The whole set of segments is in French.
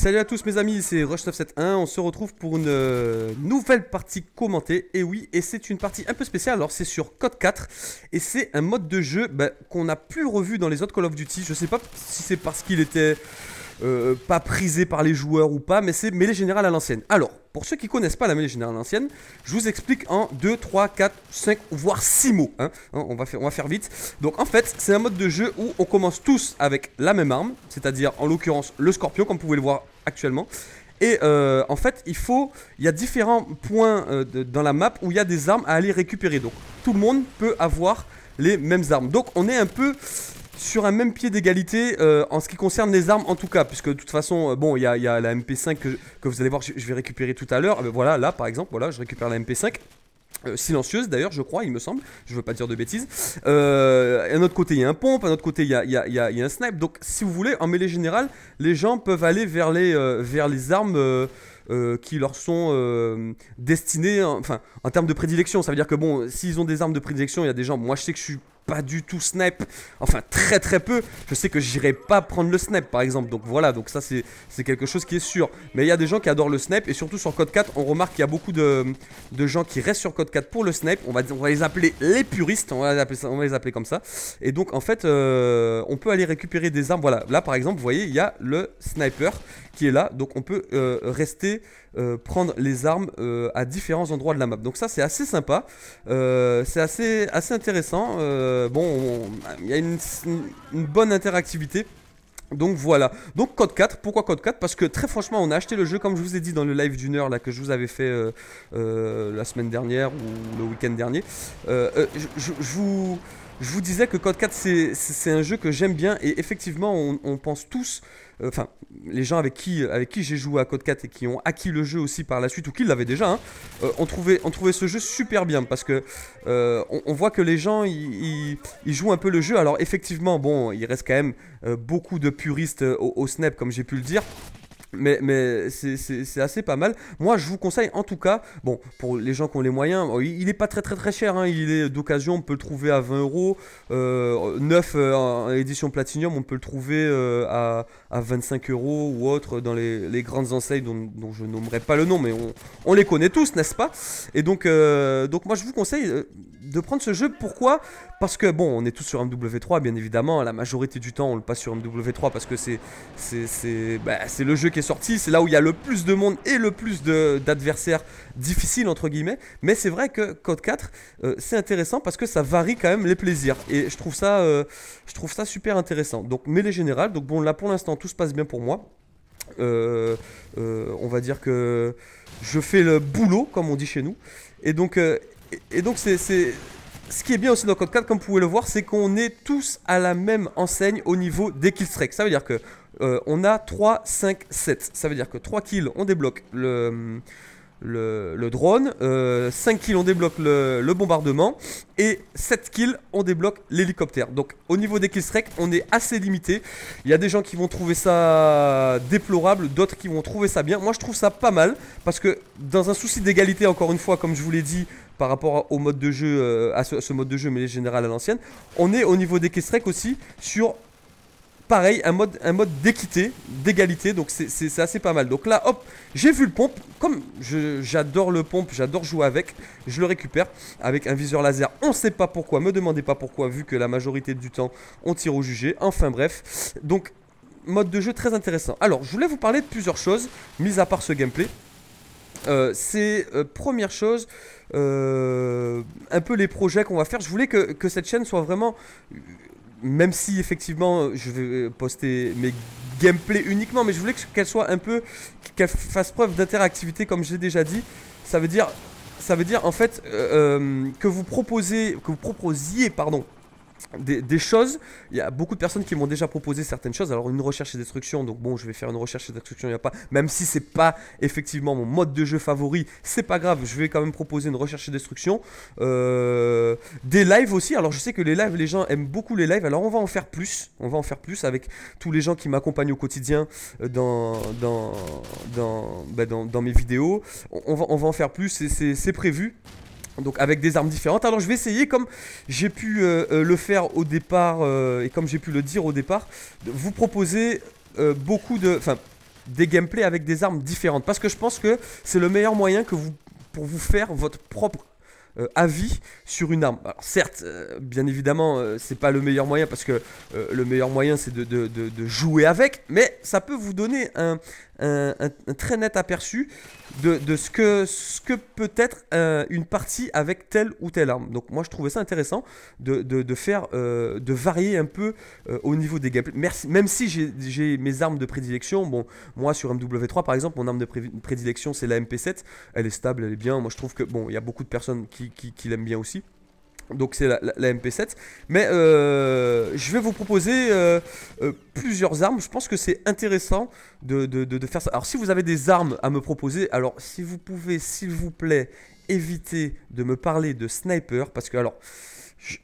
Salut à tous mes amis, c'est Rush971, on se retrouve pour une nouvelle partie commentée, et oui, et c'est une partie un peu spéciale, alors c'est sur Code 4, et c'est un mode de jeu qu'on n'a plus revu dans les autres Call of Duty, je sais pas si c'est parce qu'il était pas prisé par les joueurs ou pas, mais c'est mêlée générale à l'ancienne. Alors, pour ceux qui connaissent pas la mêlée générale à l'ancienne, je vous explique en 2, 3, 4, 5, voire 6 mots. On va faire vite. Donc en fait, c'est un mode de jeu où on commence tous avec la même arme, c'est-à-dire en l'occurrence le Scorpion, comme vous pouvez le voir actuellement. Et en fait, il y a différents points dans la map où il y a des armes à aller récupérer. Donc tout le monde peut avoir les mêmes armes. Donc on est un peu sur un même pied d'égalité en ce qui concerne les armes en tout cas, puisque de toute façon, bon, il y a la MP5 que vous allez voir, je vais récupérer tout à l'heure. Voilà, là par exemple, voilà, je récupère la MP5. Silencieuse d'ailleurs, je crois, il me semble, je veux pas dire de bêtises. À un autre côté, il y a un pompe, à un autre côté, il y a un snipe. Donc, si vous voulez, en mêlée générale, les gens peuvent aller vers les armes qui leur sont destinées, enfin, en termes de prédilection. Ça veut dire que, bon, s'ils ont des armes de prédilection, il y a des gens, moi je sais que je suis pas du tout snipe, enfin très très peu, je sais que j'irai pas prendre le snipe par exemple, donc voilà, donc ça c'est quelque chose qui est sûr, mais il y a des gens qui adorent le snipe, et surtout sur Code 4, on remarque qu'il y a beaucoup de gens qui restent sur Code 4 pour le snipe, on va les appeler les puristes, on va les appeler comme ça, et donc en fait, on peut aller récupérer des armes, voilà, là par exemple, vous voyez, il y a le sniper qui est là, donc on peut rester prendre les armes à différents endroits de la map. Donc ça c'est assez sympa, c'est assez intéressant. Bon, il y a une bonne interactivité. Donc voilà, donc Code 4, pourquoi Code 4? Parce que très franchement on a acheté le jeu comme je vous ai dit dans le live d'une heure là que je vous avais fait la semaine dernière ou le week-end dernier. Je vous disais que Code 4 c'est un jeu que j'aime bien, et effectivement on pense tous, enfin les gens avec qui j'ai joué à Code 4 et qui ont acquis le jeu aussi par la suite ou qui l'avaient déjà, hein, on trouvait ce jeu super bien, parce que on voit que les gens ils jouent un peu le jeu. Alors effectivement, bon, il reste quand même beaucoup de puristes au snap comme j'ai pu le dire. Mais c'est assez pas mal. Moi je vous conseille en tout cas, bon, pour les gens qui ont les moyens, il est pas très cher, hein, il est d'occasion, on peut le trouver à 20 euros, neuf en édition Platinum, on peut le trouver à 25 euros ou autre dans les grandes enseignes dont je nommerai pas le nom, mais on les connaît tous, n'est-ce pas? Et donc moi je vous conseille de prendre ce jeu. Pourquoi? Parce que bon, on est tous sur MW3 bien évidemment, la majorité du temps on le passe sur MW3 parce que c'est le jeu qui est sorti, c'est là où il y a le plus de monde et le plus d'adversaires difficiles entre guillemets. Mais c'est vrai que Code 4 c'est intéressant parce que ça varie quand même les plaisirs, et je trouve ça super intéressant. Donc mêlée générale, donc bon là pour l'instant tout se passe bien pour moi. On va dire que je fais le boulot comme on dit chez nous, et donc c'est ce qui est bien aussi dans Code 4, comme vous pouvez le voir, c'est qu'on est tous à la même enseigne au niveau des killstreaks. Ça veut dire que on a 3, 5, 7. Ça veut dire que 3 kills, on débloque le drone, 5 kills, on débloque le bombardement, et 7 kills, on débloque l'hélicoptère. Donc au niveau des killstreaks, on est assez limité. Il y a des gens qui vont trouver ça déplorable, d'autres qui vont trouver ça bien. Moi je trouve ça pas mal, parce que dans un souci d'égalité, encore une fois, comme je vous l'ai dit, par rapport au mode de jeu, à ce mode de jeu mais général à l'ancienne, on est au niveau des killstreaks aussi sur pareil, un mode d'équité, d'égalité, donc c'est assez pas mal. Donc là, hop, j'ai vu le pompe, comme j'adore le pompe, j'adore jouer avec, je le récupère avec un viseur laser. On sait pas pourquoi, me demandez pas pourquoi, vu que la majorité du temps on tire au jugé. Enfin bref, donc mode de jeu très intéressant. Alors, je voulais vous parler de plusieurs choses, mis à part ce gameplay. Première chose, un peu les projets qu'on va faire. Je voulais que cette chaîne soit vraiment, même si effectivement je vais poster mes gameplays uniquement, mais je voulais qu'elle soit un peu, qu'elle fasse preuve d'interactivité comme j'ai déjà dit. Ça veut dire en fait que vous proposiez, pardon, des choses. Il y a beaucoup de personnes qui m'ont déjà proposé certaines choses. Alors une recherche et destruction, donc bon, je vais faire une recherche et destruction, il y a pas, même si c'est pas effectivement mon mode de jeu favori, c'est pas grave, je vais quand même proposer une recherche et destruction. Des lives aussi. Alors je sais que les lives, les gens aiment beaucoup les lives, alors on va en faire plus, avec tous les gens qui m'accompagnent au quotidien dans mes vidéos. On va en faire plus, c'est prévu. Donc avec des armes différentes. Alors je vais essayer, comme j'ai pu le faire au départ et comme j'ai pu le dire au départ, de vous proposer beaucoup de... Enfin, des gameplays avec des armes différentes. Parce que je pense que c'est le meilleur moyen pour vous faire votre propre avis sur une arme. Alors certes, bien évidemment, c'est pas le meilleur moyen parce que le meilleur moyen c'est de jouer avec, mais ça peut vous donner un très net aperçu de ce que peut être une partie avec telle ou telle arme. Donc moi je trouvais ça intéressant de varier un peu au niveau des gameplays. Même si j'ai mes armes de prédilection, bon, moi sur MW3 par exemple, mon arme de prédilection c'est la MP7, elle est stable, elle est bien, moi je trouve que bon, il y a beaucoup de personnes qui l'aiment bien aussi. Donc c'est la MP7. Mais je vais vous proposer plusieurs armes. Je pense que c'est intéressant de faire ça. Alors si vous avez des armes à me proposer, alors si vous pouvez s'il vous plaît éviter de me parler de sniper. Parce que alors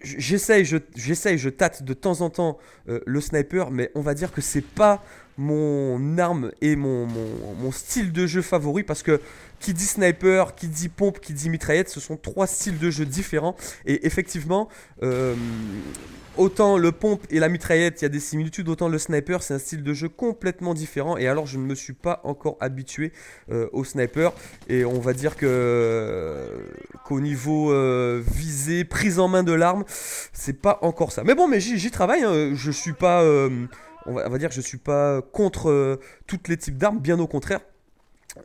j'essaye, je tâte de temps en temps le sniper. Mais on va dire que c'est pas mon arme et mon style de jeu favori. Parce que qui dit sniper, qui dit pompe, qui dit mitraillette, ce sont trois styles de jeu différents. Et effectivement, autant le pompe et la mitraillette, il y a des similitudes, autant le sniper, c'est un style de jeu complètement différent. Et alors, je ne me suis pas encore habitué au sniper. Et on va dire qu'au niveau visée, prise en main de l'arme, c'est pas encore ça. Mais bon, mais j'y travaille, hein. Je suis pas, on va dire que je suis pas contre tous les types d'armes, bien au contraire.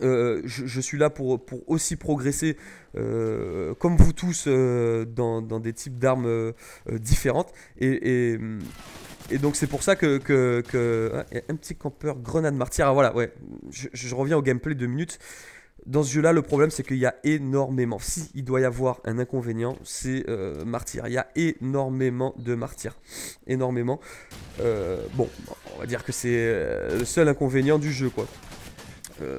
Je suis là pour aussi progresser comme vous tous dans des types d'armes différentes et donc c'est pour ça ah, y a un petit campeur grenade martyr. Ah, voilà, ouais, je reviens au gameplay 2 minutes. Dans ce jeu là le problème c'est qu'il y a énormément, si il doit y avoir un inconvénient, c'est martyr. Il y a énormément de martyrs, énormément. Bon, on va dire que c'est le seul inconvénient du jeu, quoi.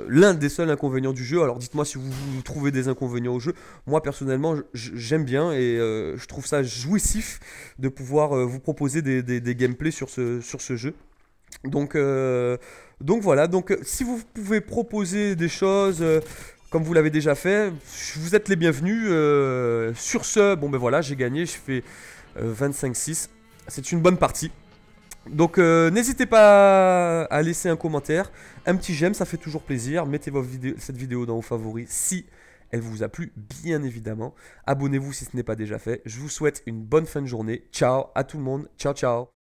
L'un des seuls inconvénients du jeu. Alors dites-moi si vous trouvez des inconvénients au jeu. Moi personnellement j'aime bien et je trouve ça jouissif de pouvoir vous proposer des gameplays sur ce jeu. Donc voilà, donc si vous pouvez proposer des choses comme vous l'avez déjà fait, vous êtes les bienvenus. Sur ce, bon ben voilà, j'ai gagné, je fais 25-6. C'est une bonne partie. Donc n'hésitez pas à laisser un commentaire, un petit j'aime, ça fait toujours plaisir. Mettez cette vidéo dans vos favoris si elle vous a plu, bien évidemment. Abonnez-vous si ce n'est pas déjà fait. Je vous souhaite une bonne fin de journée. Ciao à tout le monde. Ciao, ciao.